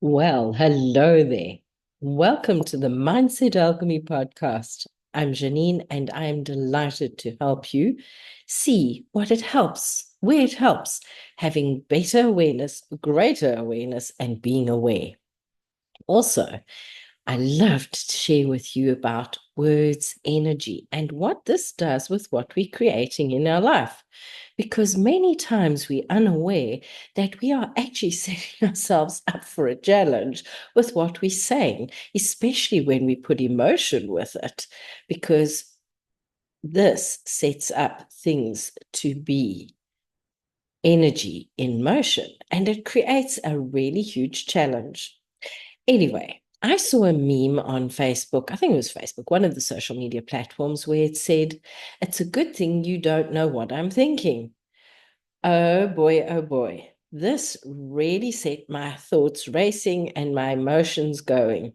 Well, hello there. Welcome to the Mindset Alchemy podcast. I'm Janine, and I'm delighted to help you see what it helps, where it helps, having better awareness, greater awareness, and being aware. Also, I love to share with you about words, energy, and what this does with what we're creating in our life. Because many times we're unaware that we are actually setting ourselves up for a challenge with what we're saying, especially when we put emotion with it, because this sets up things to be energy in motion and it creates a really huge challenge. Anyway, I saw a meme on Facebook. I think it was Facebook, one of the social media platforms, where it said, "It's a good thing you don't know what I'm thinking." Oh boy, oh boy. This really set my thoughts racing and my emotions going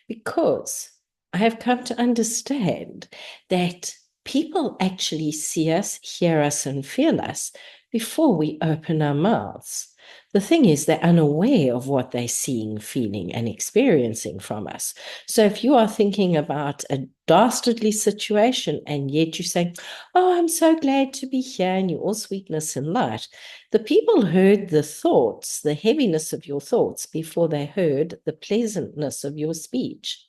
because I have come to understand that people actually see us, hear us, and feel us before we open our mouths. The thing is, they're unaware of what they're seeing, feeling, and experiencing from us. So if you are thinking about a dastardly situation and yet you say, "Oh, I'm so glad to be here," and you're all sweetness and light, the people heard the thoughts, the heaviness of your thoughts, before they heard the pleasantness of your speech.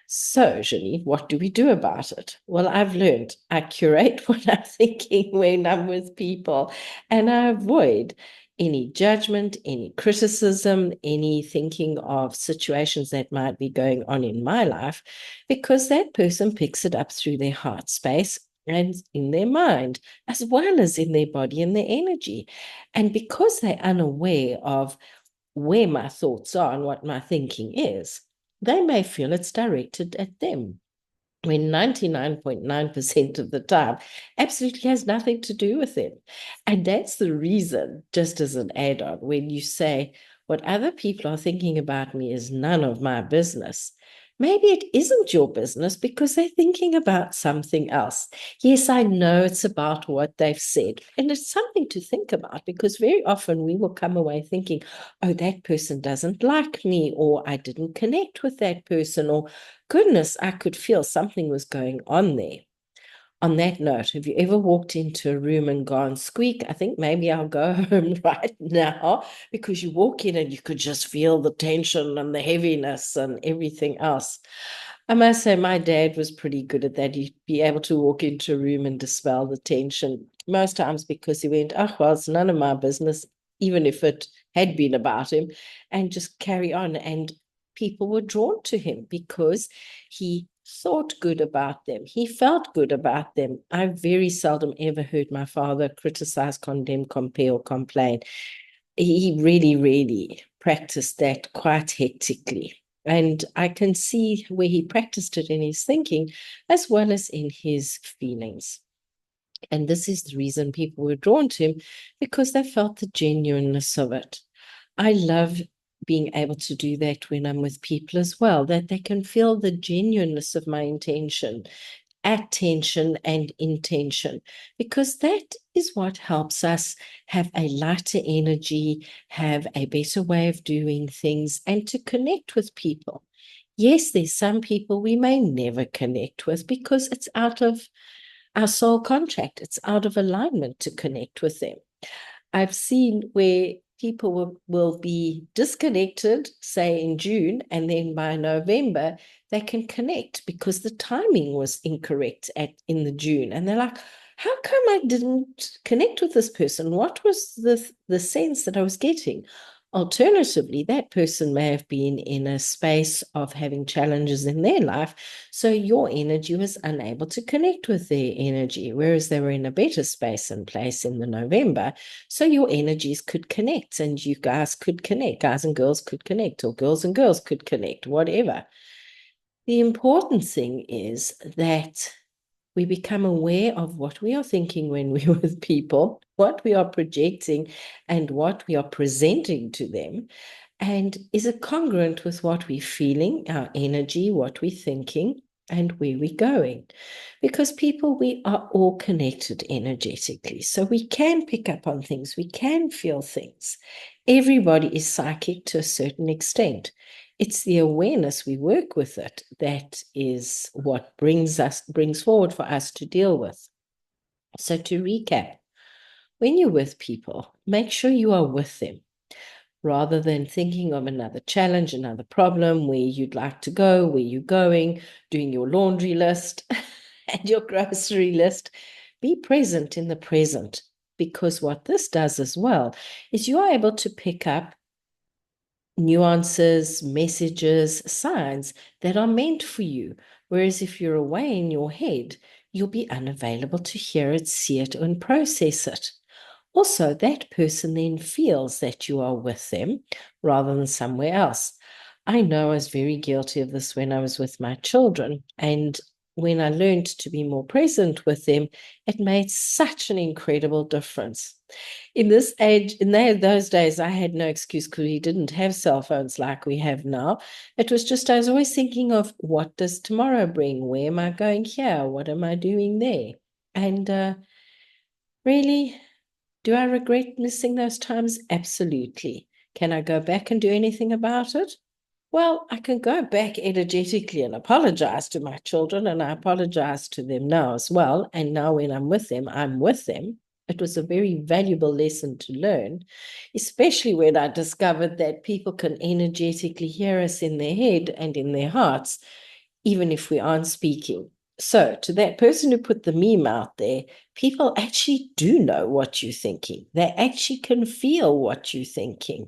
So, Janine, what do we do about it? Well, I've learned I curate what I'm thinking when I'm with people, and I avoid any judgment, any criticism, any thinking of situations that might be going on in my life, because that person picks it up through their heart space and in their mind, as well as in their body and their energy. And because they're unaware of where my thoughts are and what my thinking is, they may feel it's directed at them when 99.9% of the time absolutely has nothing to do with them. And that's the reason, just as an add on, when you say, "What other people are thinking about me is none of my business," maybe it isn't your business because they're thinking about something else. Yes, I know it's about what they've said. And it's something to think about because very often we will come away thinking, "Oh, that person doesn't like me," or "I didn't connect with that person," or "Goodness, I could feel something was going on there." On that note, have you ever walked into a room and gone, "Squeak, I think maybe I'll go home right now," because you walk in and you could just feel the tension and the heaviness and everything else? I must say, my dad was pretty good at that. He'd be able to walk into a room and dispel the tension most times because he went, "Oh, well, it's none of my business," even if it had been about him, and just carry on. And people were drawn to him because he thought good about them. He felt good about them. I very seldom ever heard my father criticize, condemn, compare, or complain. He really, really practiced that quite hectically. And I can see where he practiced it in his thinking as well as in his feelings. And this is the reason people were drawn to him because they felt the genuineness of it. I love being able to do that when I'm with people as well, that they can feel the genuineness of my intention, attention, and intention, because that is what helps us have a lighter energy, have a better way of doing things, and to connect with people. Yes, there's some people we may never connect with because it's out of our soul contract, it's out of alignment to connect with them. I've seen where people will be disconnected, say in June, and then by November, they can connect because the timing was incorrect in the June. And they're like, "How come I didn't connect with this person? What was the sense that I was getting?" Alternatively, that person may have been in a space of having challenges in their life, so your energy was unable to connect with their energy, whereas they were in a better space and place in the November, so your energies could connect and you guys could connect, guys and girls could connect, or girls and girls could connect, whatever. The important thing is that we become aware of what we are thinking when we're with people, what we are projecting, and what we are presenting to them. And is it congruent with what we're feeling, our energy, what we're thinking, and where we're going? Because people, we are all connected energetically. So we can pick up on things, we can feel things. Everybody is psychic to a certain extent. It's the awareness we work with it that is what brings forward for us to deal with. So to recap, when you're with people, make sure you are with them rather than thinking of another challenge, another problem, where you'd like to go, where you're going, doing your laundry list and your grocery list. Be present in the present, because what this does as well is you are able to pick up nuances, messages, signs that are meant for you. Whereas if you're away in your head, you'll be unavailable to hear it, see it, and process it. Also, that person then feels that you are with them rather than somewhere else. I know I was very guilty of this when I was with my children. And when I learned to be more present with them, it made such an incredible difference. In this age, those days, I had no excuse because we didn't have cell phones like we have now. It was just, I was always thinking of, what does tomorrow bring? Where am I going here? What am I doing there? And really, do I regret missing those times? Absolutely. Can I go back and do anything about it? Well, I can go back energetically and apologize to my children, and I apologize to them now as well. And now when I'm with them, I'm with them. It was a very valuable lesson to learn, especially when I discovered that people can energetically hear us in their head and in their hearts, even if we aren't speaking. So, to that person who put the meme out there, people actually do know what you're thinking. They actually can feel what you're thinking.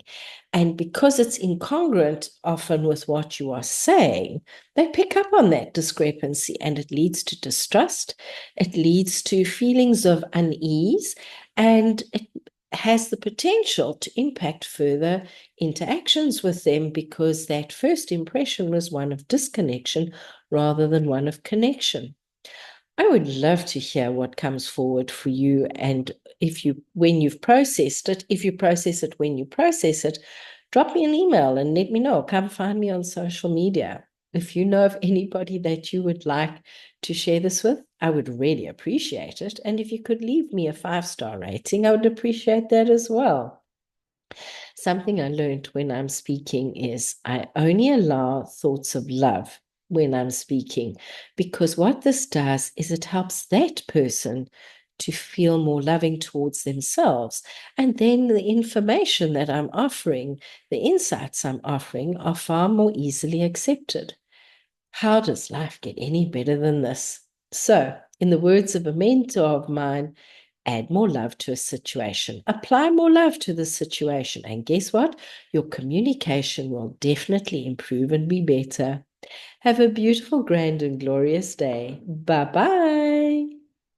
And because it's incongruent often with what you are saying, they pick up on that discrepancy, and it leads to distrust. It leads to feelings of unease, and it has the potential to impact further interactions with them, because that first impression was one of disconnection rather than one of connection. I would love to hear what comes forward for you. And when you've processed it, if you process it when you process it, drop me an email and let me know. Come find me on social media. If you know of anybody that you would like to share this with, I would really appreciate it. And if you could leave me a 5-star rating, I would appreciate that as well. Something I learned when I'm speaking is I only allow thoughts of love when I'm speaking, because what this does is it helps that person to feel more loving towards themselves. And then the information that I'm offering, the insights I'm offering, are far more easily accepted. How does life get any better than this? So, in the words of a mentor of mine, add more love to a situation, apply more love to the situation, and guess what? Your communication will definitely improve and be better. Have a beautiful, grand, and glorious day. Bye bye.